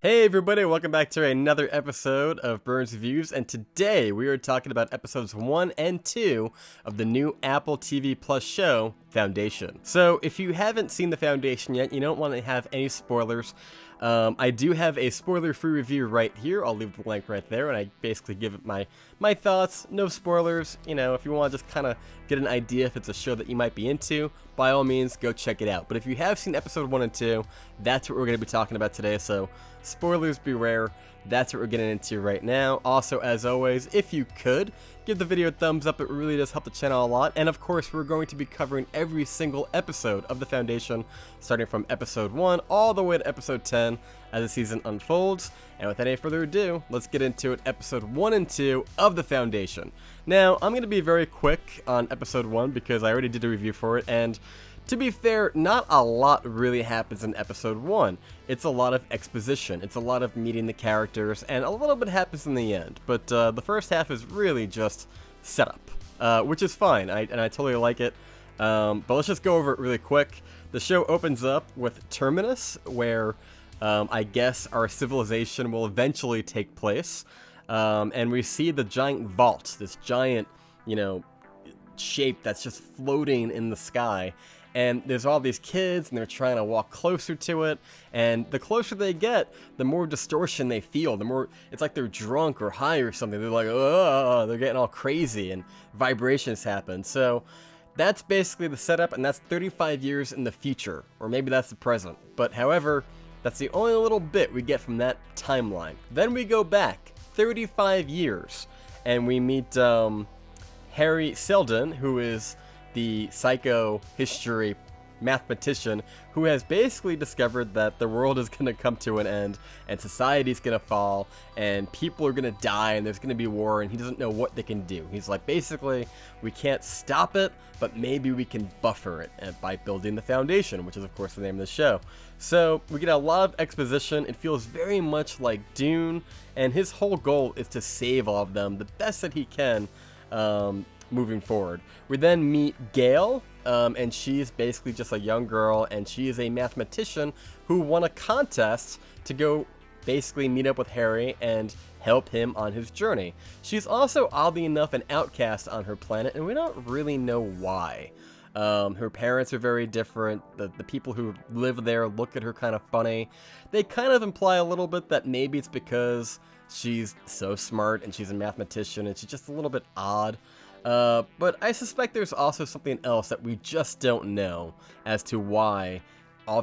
Hey everybody, welcome back to another episode of Burns Reviews, and today we are talking about episodes 1 and 2 of the new Apple TV Plus show, Foundation. So if you haven't seen the Foundation yet, you don't want to have any spoilers. I do have a spoiler-free review right here. I'll leave the link right there, and I basically give it my thoughts, no spoilers. You know, if you want to just kind of get an idea if it's a show that you might be into, by all means, go check it out. But if you have seen episode 1 and 2, that's what we're going to be talking about today, so spoilers beware. That's what we're getting into right now. Also, as always, if you could, give the video a thumbs up. It really does help the channel a lot. And of course, we're going to be covering every single episode of The Foundation, starting from episode 1 all the way to episode 10 as the season unfolds. And without any further ado, let's get into it, episode 1 and 2 of The Foundation. Now, I'm going to be very quick on episode 1 because I already did a review for it, and to be fair, not a lot really happens in episode 1. It's a lot of exposition, it's a lot of meeting the characters, and a little bit happens in the end. But the first half is really just setup, which is fine, and I totally like it. But let's just go over it really quick. The show opens up with Terminus, where I guess our civilization will eventually take place. And we see the giant vault, this giant, shape that's just floating in the sky. And there's all these kids, and they're trying to walk closer to it, and the closer they get, the more distortion they feel, the more, it's like they're drunk or high or something. They're like, oh, they're getting all crazy, and vibrations happen. So that's basically the setup, and that's 35 years in the future, or maybe that's the present. But however, that's the only little bit we get from that timeline. Then we go back 35 years, and we meet Harry Seldon, who is the psycho-history mathematician who has basically discovered that the world is going to come to an end and society's going to fall and people are going to die and there's going to be war, and he doesn't know what they can do. He's like, basically, we can't stop it, but maybe we can buffer it by building the Foundation, which is of course the name of the show. So we get a lot of exposition. It feels very much like Dune, and his whole goal is to save all of them the best that he can, moving forward. We then meet Gail, and she's basically just a young girl, and she is a mathematician who won a contest to go basically meet up with Harry and help him on his journey. She's also, oddly enough, an outcast on her planet, and we don't really know why. Her parents are very different. The people who live there look at her kind of funny. They kind of imply a little bit that maybe it's because she's so smart and she's a mathematician and she's just a little bit odd. But I suspect there's also something else that we just don't know as to why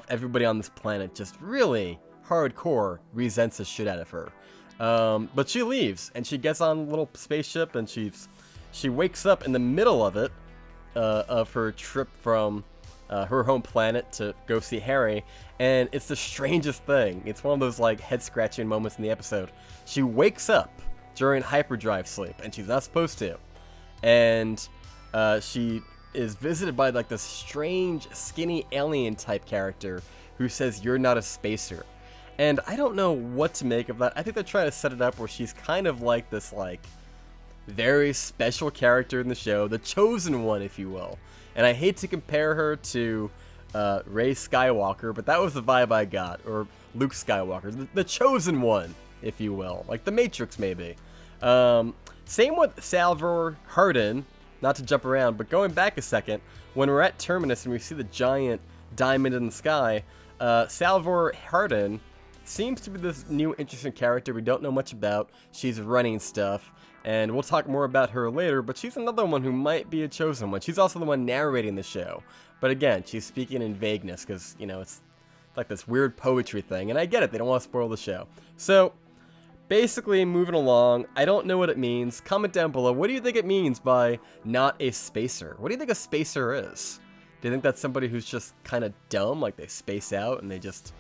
everybody on this planet just really hardcore resents the shit out of her. But she leaves, and she gets on a little spaceship, and she wakes up in the middle of it, of her trip from her home planet to go see Harry, and it's the strangest thing. It's one of those like head-scratching moments in the episode. She wakes up during hyperdrive sleep, and she's not supposed to. And she is visited by like this strange, skinny alien type character who says, "You're not a spacer." And I don't know what to make of that. I think they're trying to set it up where she's kind of like this like very special character in the show, the chosen one, if you will. And I hate to compare her to Rey Skywalker, but that was the vibe I got, or Luke Skywalker, the chosen one, if you will, like the Matrix maybe. Same with Salvor Hardin, not to jump around, but going back a second, when we're at Terminus and we see the giant diamond in the sky, Salvor Hardin seems to be this new interesting character we don't know much about. She's running stuff, and we'll talk more about her later, but she's another one who might be a chosen one. She's also the one narrating the show, but again, she's speaking in vagueness because, it's like this weird poetry thing, and I get it, they don't want to spoil the show. So basically, moving along, I don't know what it means. Comment down below, what do you think it means by not a spacer? What do you think a spacer is? Do you think that's somebody who's just kind of dumb, like they space out and they just,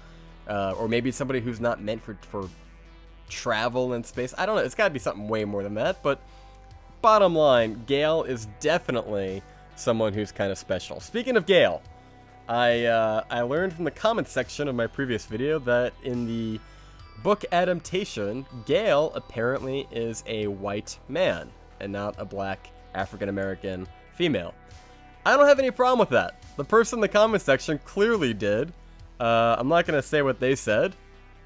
or maybe somebody who's not meant for travel in space? I don't know, it's gotta be something way more than that, but bottom line, Gail is definitely someone who's kind of special. Speaking of Gail, I learned from the comments section of my previous video that in the book adaptation, Gail apparently is a white man and not a black African-American female. I don't have any problem with that. The person in the comment section clearly did. I'm not going to say what they said,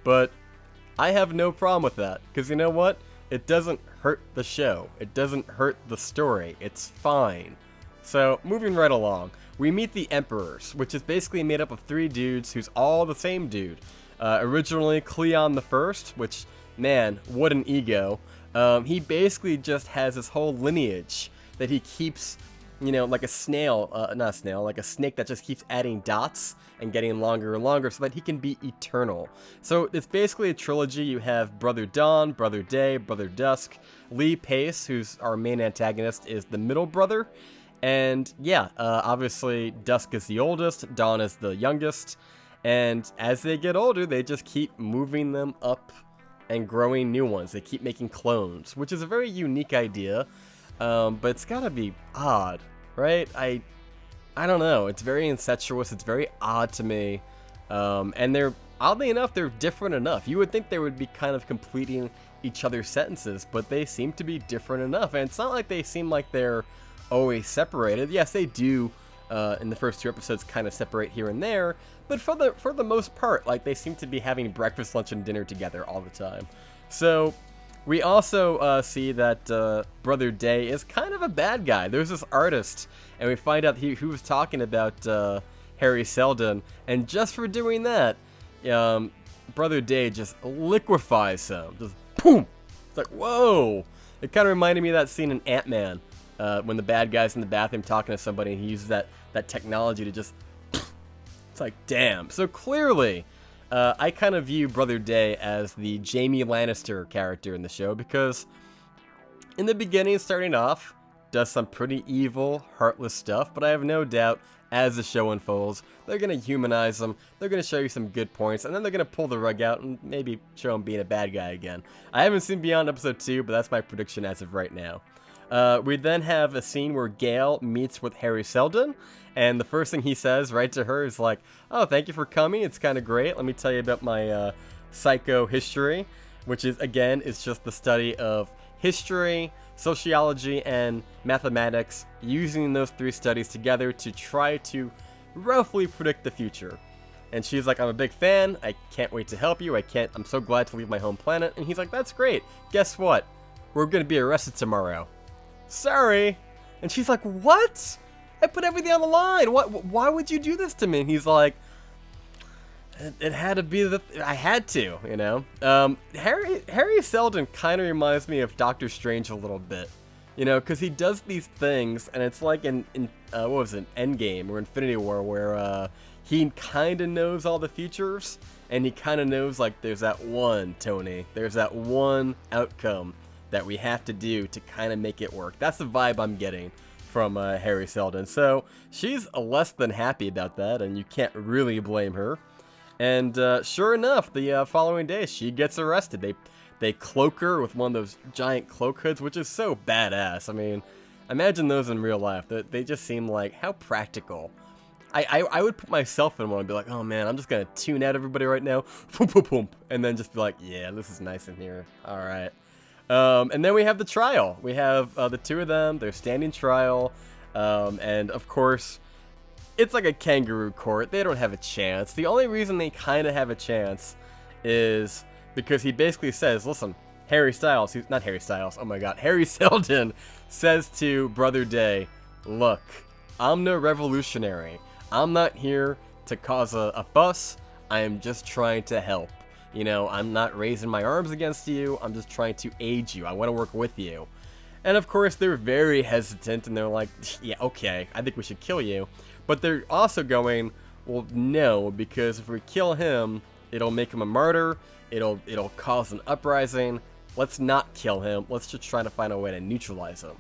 but I have no problem with that, because you know what? It doesn't hurt the show. It doesn't hurt the story. It's fine. So, moving right along, we meet the Emperors, which is basically made up of 3 dudes who's all the same dude. Originally, Cleon the First, which, man, what an ego. He basically just has this whole lineage that he keeps, you know, like a snail, not a snail, like a snake that just keeps adding dots and getting longer and longer so that he can be eternal. So it's basically a trilogy. You have Brother Dawn, Brother Day, Brother Dusk. Lee Pace, who's our main antagonist, is the middle brother. And yeah, obviously Dusk is the oldest, Dawn is the youngest. And as they get older, they just keep moving them up and growing new ones. They keep making clones, which is a very unique idea. But it's gotta be odd, right? I don't know. It's very incestuous. It's very odd to me. And they're, oddly enough, they're different enough. You would think they would be kind of completing each other's sentences, but they seem to be different enough. And it's not like they seem like they're always separated. Yes, they do, in the first 2 episodes, kind of separate here and there. But for the most part, like, they seem to be having breakfast, lunch, and dinner together all the time. So we also see that Brother Day is kind of a bad guy. There's this artist, and we find out he was talking about Harry Seldon, and just for doing that, Brother Day just liquefies him. Just boom! It's like, whoa! It kind of reminded me of that scene in Ant-Man, when the bad guy's in the bathroom talking to somebody, and he uses that technology to just... It's like, damn. So clearly, I kind of view Brother Day as the Jaime Lannister character in the show, because in the beginning, starting off, does some pretty evil, heartless stuff, but I have no doubt as the show unfolds, they're going to humanize him, they're going to show you some good points, and then they're going to pull the rug out and maybe show him being a bad guy again. I haven't seen beyond episode 2, but that's my prediction as of right now. We then have a scene where Gale meets with Harry Seldon, and the first thing he says right to her is like, oh, thank you for coming, it's kind of great, let me tell you about my psycho history, which is, again, is just the study of history, sociology, and mathematics, using those 3 studies together to try to roughly predict the future. And she's like, I'm a big fan, I can't wait to help you, I'm so glad to leave my home planet. And he's like, that's great, guess what? We're gonna be arrested tomorrow. Sorry. And she's like, what? I put everything on the line. Why would you do this to me? And he's like, it had to be I had to, you know. Harry Seldon kind of reminds me of Doctor Strange a little bit, you know, because he does these things, and it's like in what was it, Endgame or Infinity War, where he kind of knows all the futures, and he kind of knows, like, there's that one, Tony, there's that one outcome that we have to do to kind of make it work. That's the vibe I'm getting from Harry Seldon. So she's less than happy about that, and you can't really blame her. And sure enough, the following day, she gets arrested. They cloak her with one of those giant cloak hoods, which is so badass. I mean, imagine those in real life. They just seem like, how practical. I would put myself in one and be like, oh man, I'm just going to tune out everybody right now. And then just be like, yeah, this is nice in here. All right. And then we have the trial. We have the 2 of them, they're standing trial, and of course, it's like a kangaroo court. They don't have a chance. The only reason they kind of have a chance is because he basically says, listen, Harry Seldon says to Brother Day, look, I'm no revolutionary. I'm not here to cause a fuss. I am just trying to help. You know, I'm not raising my arms against you, I'm just trying to aid you, I want to work with you. And of course, they're very hesitant, and they're like, yeah, okay, I think we should kill you. But they're also going, well, no, because if we kill him, it'll make him a martyr, it'll cause an uprising, let's not kill him, let's just try to find a way to neutralize him.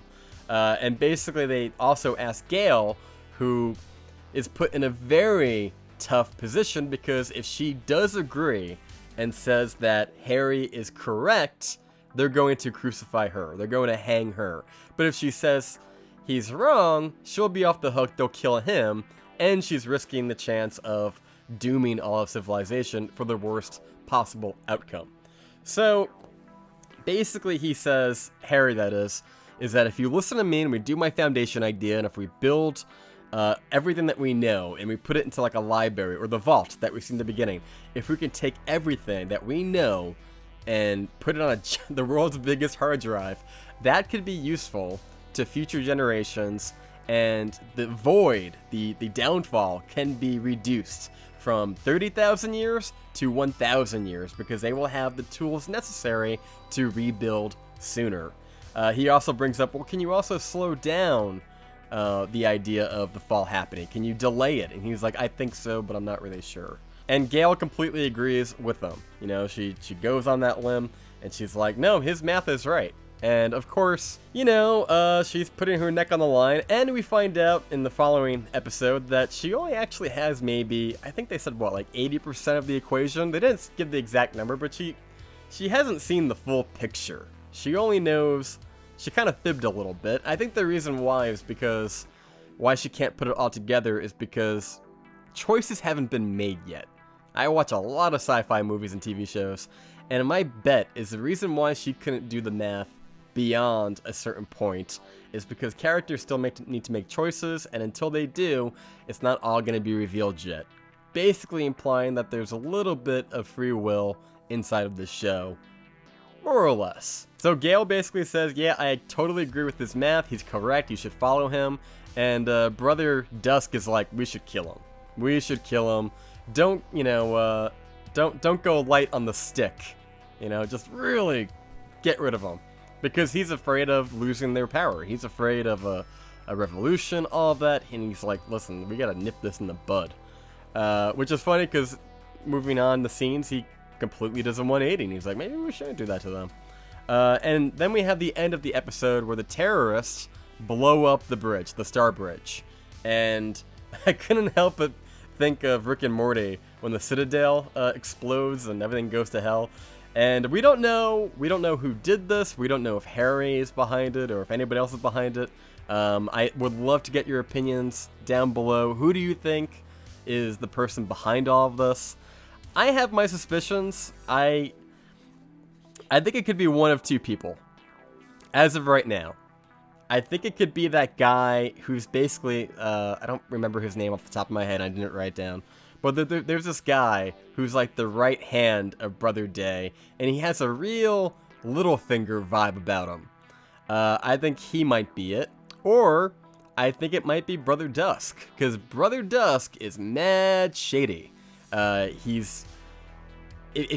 And basically, they also ask Gale, who is put in a very tough position, because if she does agree and says that Harry is correct, they're going to crucify her. They're going to hang her. But if she says he's wrong, she'll be off the hook, they'll kill him, and she's risking the chance of dooming all of civilization for the worst possible outcome. So, basically he says, Harry that is that if you listen to me and we do my foundation idea, and if we build everything that we know, and we put it into like a library or the vault that we see in the beginning, if we can take everything that we know and put it on the world's biggest hard drive, that could be useful to future generations, and the void, the downfall, can be reduced from 30,000 years to 1,000 years, because they will have the tools necessary to rebuild sooner. He also brings up, well, can you also slow down the idea of the fall happening? Can you delay it? And he's like, I think so, but I'm not really sure. And Gail completely agrees with them. You know, she goes on that limb, and she's like, no, his math is right. And of course, you know, she's putting her neck on the line, and we find out in the following episode that she only actually has maybe, I think they said, what, like 80% of the equation? They didn't give the exact number, but she hasn't seen the full picture. She only knows, she kind of fibbed a little bit. I think the reason why is because, why she can't put it all together is because choices haven't been made yet. I watch a lot of sci-fi movies and TV shows, and my bet is the reason why she couldn't do the math beyond a certain point is because characters still need to make choices, and until they do, it's not all going to be revealed yet. Basically implying that there's a little bit of free will inside of the show, more or less. So Gale basically says, yeah, I totally agree with this math, he's correct, you should follow him, and Brother Dusk is like, we should kill him. We should kill him. Don't, you know, don't go light on the stick. You know, just really get rid of him. Because he's afraid of losing their power. He's afraid of a revolution, all of that. And he's like, listen, we gotta nip this in the bud. Which is funny because moving on the scenes, he completely does a 180. And he's like, maybe we shouldn't do that to them. And then we have the end of the episode where the terrorists blow up the bridge, the Star Bridge. And I couldn't help but think of Rick and Morty when the Citadel explodes and everything goes to hell. And we don't know who did this. We don't know if Harry is behind it or if anybody else is behind it. I would love to get your opinions down below. Who do you think is the person behind all of this? I have my suspicions. I think it could be one of two people. As of right now, I think it could be that guy who's basically, I don't remember his name off the top of my head. I didn't write it down. But there's this guy who's like the right hand of Brother Day, and he has a real Littlefinger vibe about him. I think he might be it. Or I think it might be Brother Dusk, because Brother Dusk is mad shady. If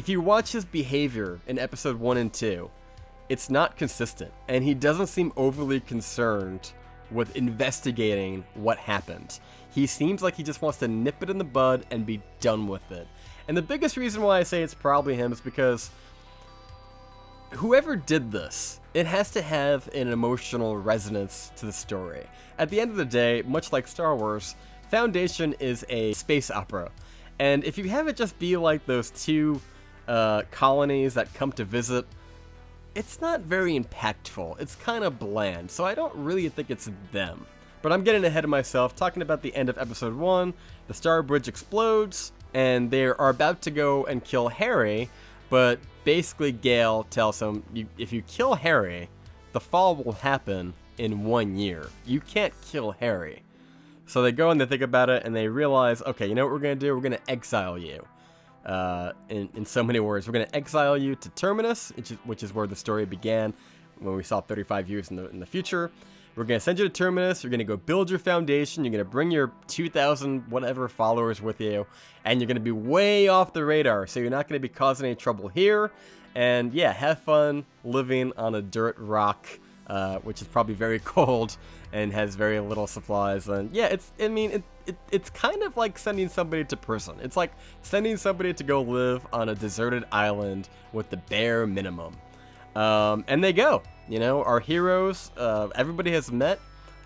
you watch his behavior in episode 1 and 2, it's not consistent, and he doesn't seem overly concerned with investigating what happened. He seems like he just wants to nip it in the bud and be done with it. And the biggest reason why I say it's probably him is because whoever did this, it has to have an emotional resonance to the story. At the end of the day, much like Star Wars, Foundation is a space opera. And if you have it just be like those two colonies that come to visit, it's not very impactful. It's kind of bland, so I don't really think it's them. But I'm getting ahead of myself, talking about the end of episode 1. The Star Bridge explodes, and they are about to go and kill Harry, but basically Gale tells him, if you kill Harry, the fall will happen in 1 year. You can't kill Harry. So they go and they think about it, and they realize, okay, you know what we're going to do? We're going to exile you. In so many words, we're going to exile you to Terminus, which is where the story began when we saw 35 years in the future. We're going to send you to Terminus, you're going to go build your foundation, you're going to bring your 2,000 whatever followers with you, and you're going to be way off the radar, so you're not going to be causing any trouble here, and yeah, have fun living on a dirt rock, which is probably very cold and has very little supplies, and yeah, it's kind of like sending somebody to prison. It's like sending somebody to go live on a deserted island with the bare minimum. And they go. You know, our heroes, everybody has met.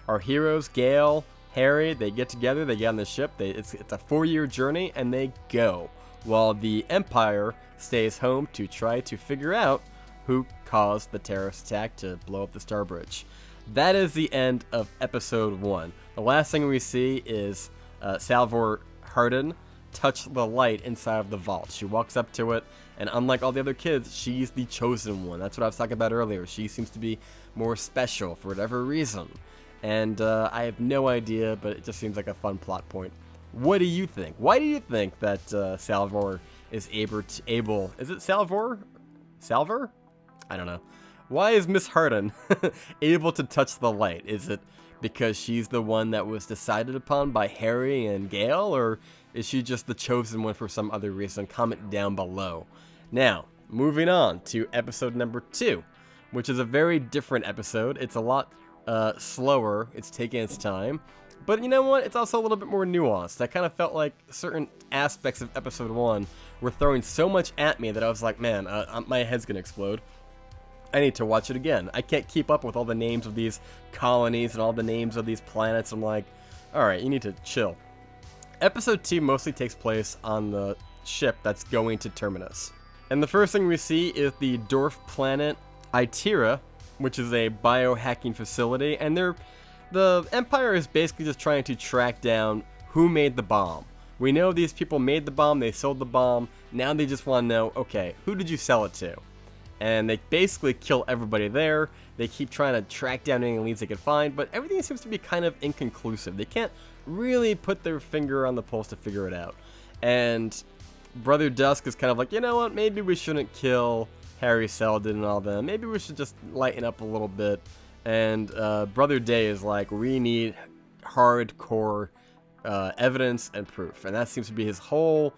Our heroes, Gale, Harry, they get together, they get on the ship. It's a 4-year journey, and they go. While the Empire stays home to try to figure out who caused the terrorist attack to blow up the Star Bridge. That is the end of episode 1. The last thing we see is Salvor Hardin touch the light inside of the vault. She walks up to it, and unlike all the other kids, she's the chosen one. That's what I was talking about earlier. She seems to be more special for whatever reason. And I have no idea, but it just seems like a fun plot point. What do you think? Why do you think that Salvor is able... Is it Salvor? salver? I don't know. Why is Miss Harden able to touch the light? Is it because she's the one that was decided upon by Harry and Gale, or is she just the chosen one for some other reason? Comment down below. Now, moving on to episode number 2, which is a very different episode. It's a lot slower. It's taking its time. But you know what? It's also a little bit more nuanced. I kind of felt like certain aspects of episode 1 were throwing so much at me that I was like, man, my head's going to explode. I need to watch it again. I can't keep up with all the names of these colonies and all the names of these planets. I'm like, alright, you need to chill. Episode 2 mostly takes place on the ship that's going to Terminus. And the first thing we see is the dwarf planet Itira, which is a biohacking facility, and the Empire is basically just trying to track down who made the bomb. We know these people made the bomb, they sold the bomb, now they just want to know, okay, who did you sell it to? And they basically kill everybody there. They keep trying to track down any leads they can find, but everything seems to be kind of inconclusive. They can't really put their finger on the pulse to figure it out. And Brother Dusk is kind of like, you know what, maybe we shouldn't kill Harry Seldon and all them. Maybe we should just lighten up a little bit. And Brother Day is like, we need hardcore evidence and proof. And that seems to be his whole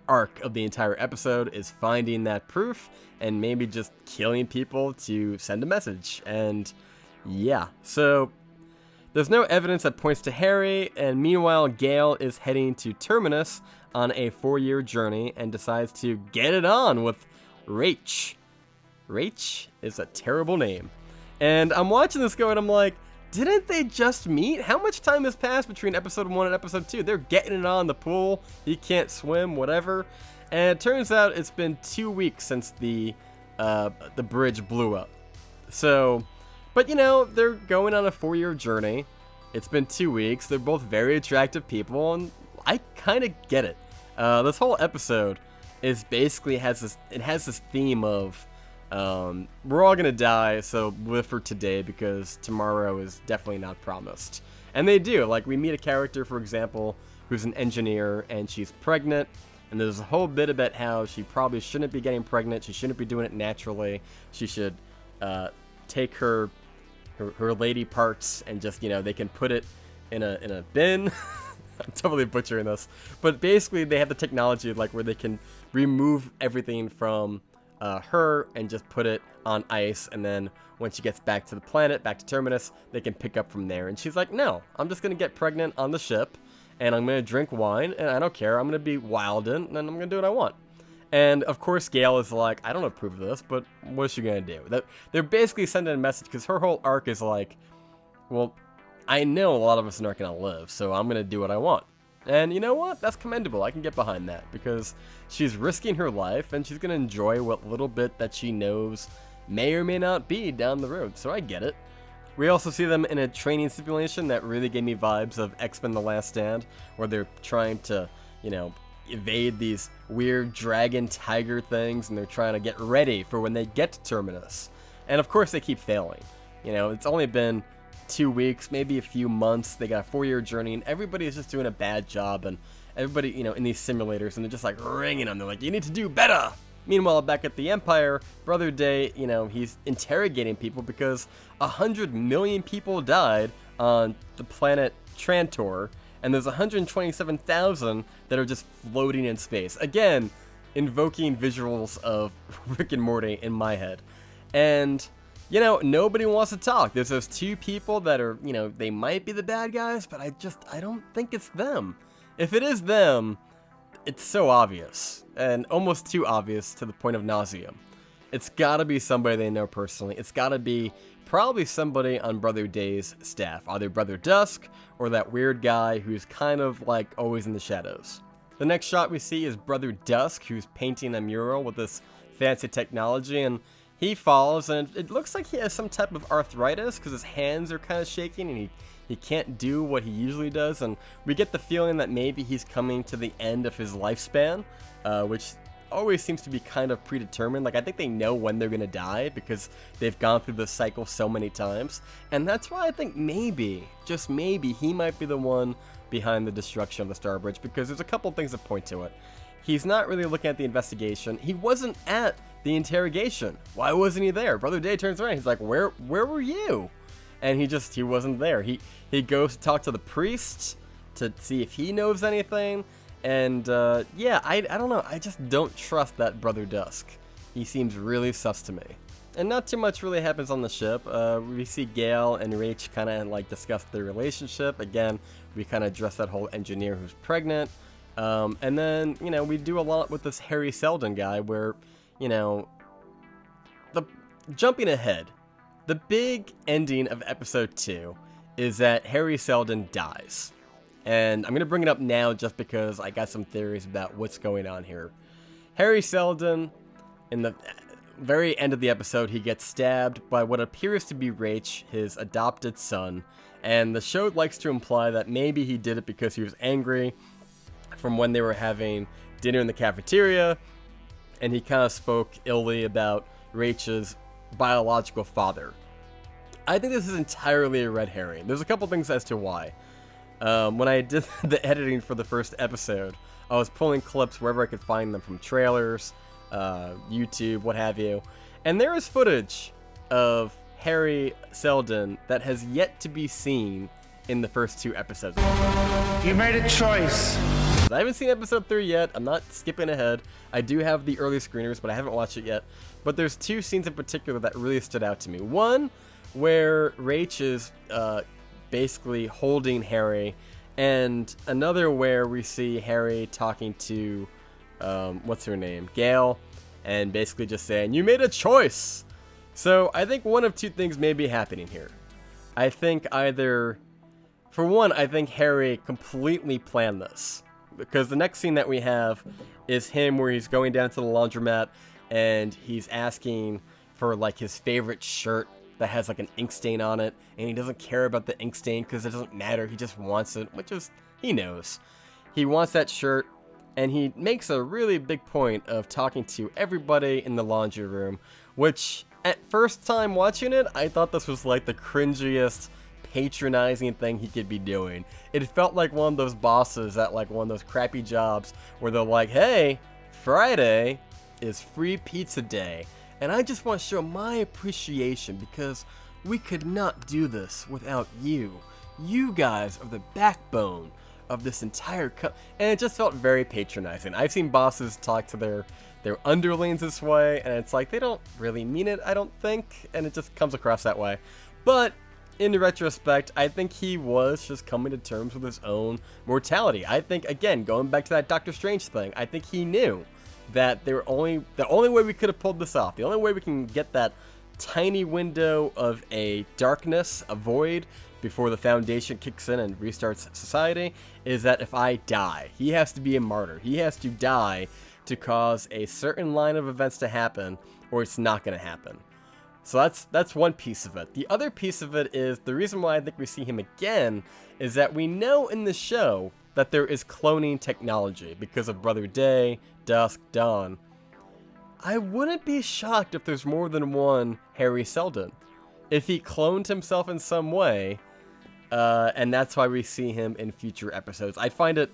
arc of the entire episode, is finding that proof and maybe just killing people to send a message. And yeah, so there's no evidence that points to Harry, and meanwhile Gale is heading to Terminus on a 4-year journey and decides to get it on with Rach. Rach is a terrible name. And I'm watching this go and I'm like, didn't they just meet? How much time has passed between episode 1 and episode 2? They're getting it on in the pool. He can't swim, whatever. And it turns out it's been 2 weeks since the bridge blew up. So, but you know, they're going on a 4-year journey. It's been 2 weeks. They're both very attractive people, and I kind of get it. This whole episode is basically has this theme of we're all gonna die, so live for today because tomorrow is definitely not promised. And they do. Like, we meet a character, for example, who's an engineer and she's pregnant, and there's a whole bit about how she probably shouldn't be getting pregnant. She shouldn't be doing it naturally. She should take her lady parts and just, you know, they can put it in a bin. I'm totally butchering this, but basically they have the technology like where they can remove everything from her and just put it on ice, and then when she gets back to the planet, back to Terminus, they can pick up from there. And she's like, no, I'm just gonna get pregnant on the ship, and I'm gonna drink wine, and I don't care, I'm gonna be wildin', and I'm gonna do what I want. And of course Gale is like, I don't approve of this, but what is she gonna do? They're basically sending a message, because her whole arc is like, well, I know a lot of us aren't gonna live, so I'm gonna do what I want. And you know what? That's commendable. I can get behind that, because she's risking her life and she's going to enjoy what little bit that she knows may or may not be down the road. So I get it. We also see them in a training simulation that really gave me vibes of X-Men The Last Stand, where they're trying to, you know, evade these weird dragon tiger things, and they're trying to get ready for when they get to Terminus. And of course they keep failing. You know, it's only been 2 weeks, maybe a few months. They got a 4-year journey, and everybody is just doing a bad job, and everybody, you know, in these simulators, and they're just like ringing them. They're like, you need to do better. Meanwhile, back at the Empire, Brother Day, you know, he's interrogating people because 100 million people died on the planet Trantor, and there's 127,000 that are just floating in space. Again, invoking visuals of Rick and Morty in my head. And you know, nobody wants to talk. There's those 2 people that are, you know, they might be the bad guys, but I don't think it's them. If it is them, it's so obvious, and almost too obvious to the point of nauseam. It's gotta be somebody they know personally. It's gotta be probably somebody on Brother Day's staff, either Brother Dusk or that weird guy who's kind of like always in the shadows. The next shot we see is Brother Dusk, who's painting a mural with this fancy technology, and he falls, and it looks like he has some type of arthritis because his hands are kind of shaking, and he can't do what he usually does. And we get the feeling that maybe he's coming to the end of his lifespan, which always seems to be kind of predetermined. Like, I think they know when they're going to die because they've gone through this cycle so many times. And that's why I think maybe, just maybe, he might be the one behind the destruction of the Star Bridge, because there's a couple things that point to it. He's not really looking at the investigation. He wasn't at the interrogation. Why wasn't he there? Brother Day turns around. He's like, where were you? And he wasn't there. He goes to talk to the priest to see if he knows anything. And yeah, I don't know. I just don't trust that Brother Dusk. He seems really sus to me. And not too much really happens on the ship. We see Gale and Rach kind of like discuss their relationship. Again, we kind of address that whole engineer who's pregnant. And then, you know, we do a lot with this Harry Seldon guy where, you know, jumping ahead, the big ending of episode 2 is that Harry Seldon dies. And I'm going to bring it up now just because I got some theories about what's going on here. Harry Seldon, in the very end of the episode, he gets stabbed by what appears to be Rach, his adopted son. And the show likes to imply that maybe he did it because he was angry from when they were having dinner in the cafeteria, and he kind of spoke illy about Rach's biological father. I think this is entirely a red herring. There's a couple things as to why. When I did the editing for the first episode, I was pulling clips wherever I could find them from trailers, YouTube, what have you, and there is footage of Harry Seldon that has yet to be seen in the first 2 episodes. You made a choice. I haven't seen episode 3 yet. I'm not skipping ahead. I do have the early screeners, but I haven't watched it yet. But there's 2 scenes in particular that really stood out to me. One, where Rach is basically holding Harry, and another where we see Harry talking to, what's her name? Gale, and basically just saying, "You made a choice!" So I think one of 2 things may be happening here. I think either, for one, I think Harry completely planned this. Because the next scene that we have is him where he's going down to the laundromat and he's asking for like his favorite shirt that has like an ink stain on it, and he doesn't care about the ink stain because it doesn't matter, he just wants it, which is, he knows. He wants that shirt, and he makes a really big point of talking to everybody in the laundry room, which at first time watching it, I thought this was like the cringiest, patronizing thing he could be doing. It felt like one of those bosses at like one of those crappy jobs where they're like, "Hey, Friday is free pizza day, and I just want to show my appreciation because we could not do this without you. You guys are the backbone of this entire and it just felt very patronizing. I've seen bosses talk to their underlings this way, and it's like they don't really mean it, I don't think, and it just comes across that way. But in retrospect, I think he was just coming to terms with his own mortality. I think, again, going back to that Doctor Strange thing, I think he knew that the only way we could have pulled this off, the only way we can get that tiny window of a darkness, a void, before the Foundation kicks in and restarts society, is that if I die. He has to be a martyr. He has to die to cause a certain line of events to happen, or it's not going to happen. So that's one piece of it. The other piece of it is, the reason why I think we see him again is that we know in the show that there is cloning technology because of Brother Day, Dusk, Dawn. I wouldn't be shocked if there's more than one Harry Seldon. If he cloned himself in some way, and that's why we see him in future episodes. I find it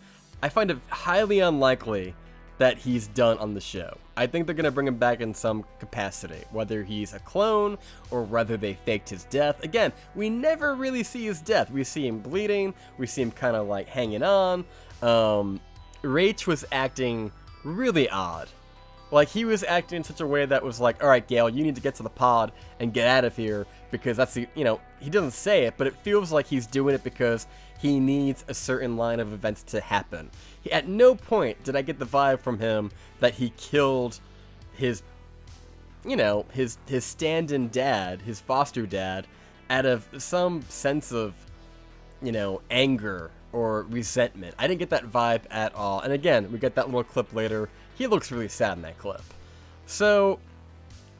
highly unlikely that he's done on the show. I think they're going to bring him back in some capacity, whether he's a clone or whether they faked his death. Again, we never really see his death. We see him bleeding, we see him kind of like hanging on. Rach was acting really odd. Like, he was acting in such a way that was like, "Alright, Gale, you need to get to the pod and get out of here," because that's the, you know, he doesn't say it, but it feels like he's doing it because he needs a certain line of events to happen. At no point did I get the vibe from him that he killed his, you know, his stand-in dad, his foster dad, out of some sense of, you know, anger or resentment. I didn't get that vibe at all. And again, we get that little clip later. He looks really sad in that clip. So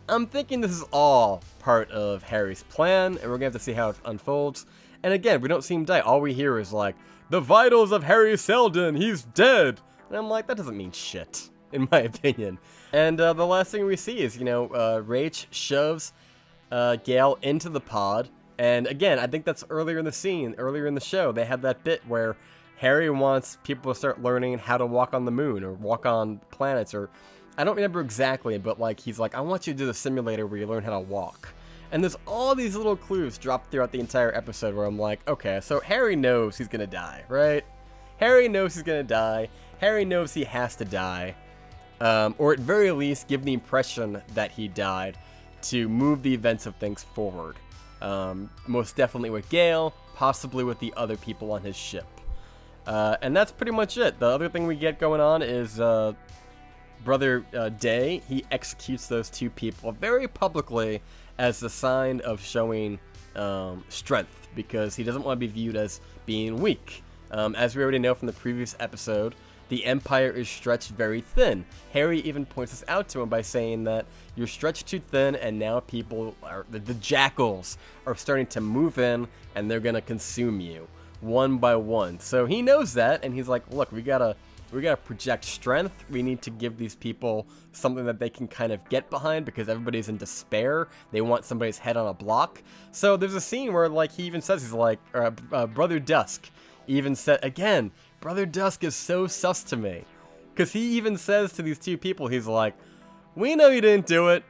I'm thinking this is all part of Harry's plan, and we're gonna have to see how it unfolds. And again, we don't see him die. All we hear is like, "The vitals of Harry Seldon, he's dead." And I'm like, that doesn't mean shit, in my opinion. And the last thing we see is, you know, Rach shoves Gale into the pod. And again, I think that's earlier in the scene, earlier in the show, they had that bit where Harry wants people to start learning how to walk on the moon or walk on planets, or I don't remember exactly, but like he's like, I want you to do the simulator where you learn how to walk. And there's all these little clues dropped throughout the entire episode where I'm like, okay, so Harry knows he's gonna die, right? Harry knows he's gonna die. Harry knows he has to die. Or at very least give the impression that he died to move the events of things forward. Most definitely with Gale, possibly with the other people on his ship. And that's pretty much it. The other thing we get going on is Brother Day. He executes those two people very publicly as a sign of showing strength, because he doesn't want to be viewed as being weak. As we already know from the previous episode, the Empire is stretched very thin. Harry even points this out to him by saying that you're stretched too thin, and now people, the jackals, are starting to move in, and they're going to consume you one by one. So he knows that, and he's like, look, we gotta project strength. We need to give these people something that they can kind of get behind, because everybody's in despair. They want somebody's head on a block. So there's a scene where like he even says, he's like, Brother Dusk even said, again, Brother Dusk is so sus to me, because he even says to these two people, he's like, we know you didn't do it,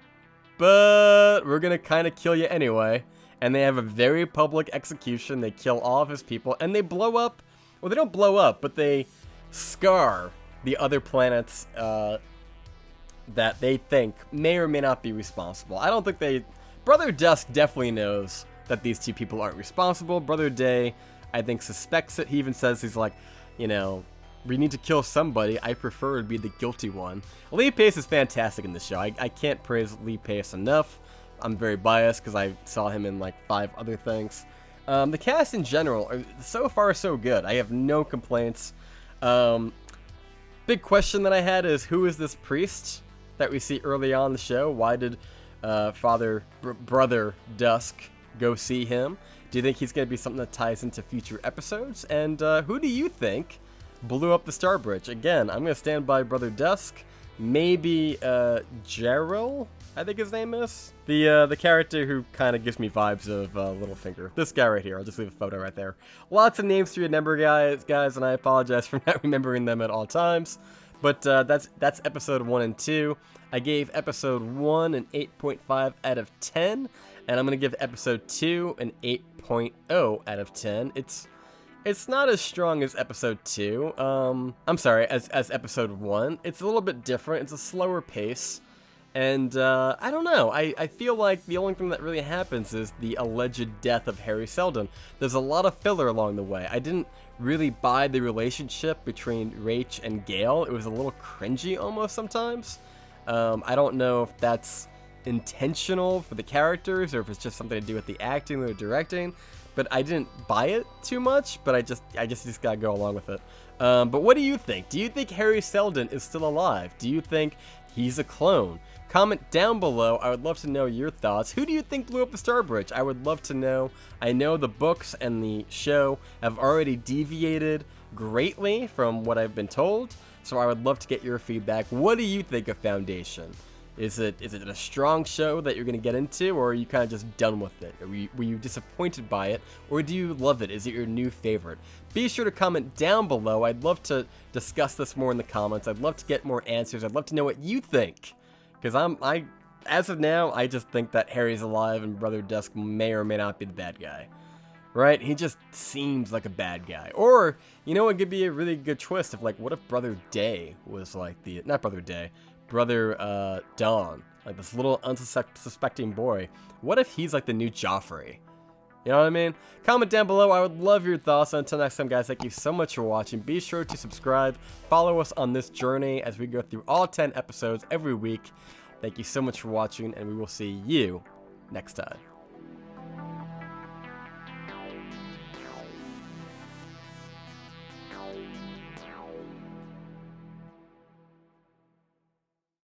but we're gonna kind of kill you anyway. And they have a very public execution. They kill all of his people, and they blow up, well, they don't blow up, but they scar the other planets that they think may or may not be responsible. I don't think Brother Dusk definitely knows that these two people aren't responsible. Brother Day, I think, suspects it. He even says, he's like, you know, we need to kill somebody. I prefer to be the guilty one. Lee Pace is fantastic in this show. I can't praise Lee Pace enough. I'm very biased because I saw him in like 5 other things. The cast in general are so far so good. I have no complaints. Big question that I had is, who is this priest that we see early on in the show? Why did Brother Dusk go see him? Do you think he's going to be something that ties into future episodes? And who do you think blew up the Star Bridge? Again, I'm going to stand by Brother Dusk. Maybe Gerald, I think his name is. The character who kind of gives me vibes of Littlefinger. This guy right here. I'll just leave a photo right there. Lots of names to remember, guys, and I apologize for not remembering them at all times. But that's episode 1 and 2. I gave episode 1 an 8.5 out of 10, and I'm going to give episode 2 an 8.0 out of 10. It's not as strong as episode 2. I'm sorry, as episode 1. It's a little bit different. It's a slower pace. And I don't know. I feel like the only thing that really happens is the alleged death of Harry Seldon. There's a lot of filler along the way. I didn't really buy the relationship between Rach and Gale. It was a little cringy almost sometimes. I don't know if that's intentional for the characters or if it's just something to do with the acting or the directing. But I didn't buy it too much, but I just gotta go along with it. But what do you think? Do you think Harry Seldon is still alive? Do you think he's a clone? Comment down below. I would love to know your thoughts. Who do you think blew up the Star Bridge? I would love to know. I know the books and the show have already deviated greatly from what I've been told, so I would love to get your feedback. What do you think of Foundation? Is it a strong show that you're going to get into, or are you kind of just done with it? Were you disappointed by it, or do you love it? Is it your new favorite? Be sure to comment down below. I'd love to discuss this more in the comments. I'd love to get more answers. I'd love to know what you think, because as of now, I just think that Harry's alive and Brother Dusk may or may not be the bad guy. Right? He just seems like a bad guy. Or, you know, it could be a really good twist of, like, what if Brother Day was like not Brother Day, Brother Dawn, like this little unsuspecting boy. What if he's like the new Joffrey? You know what I mean? Comment down below. I would love your thoughts. Until next time, guys, thank you so much for watching. Be sure to subscribe. Follow us on this journey as we go through all 10 episodes every week. Thank you so much for watching, and we will see you next time.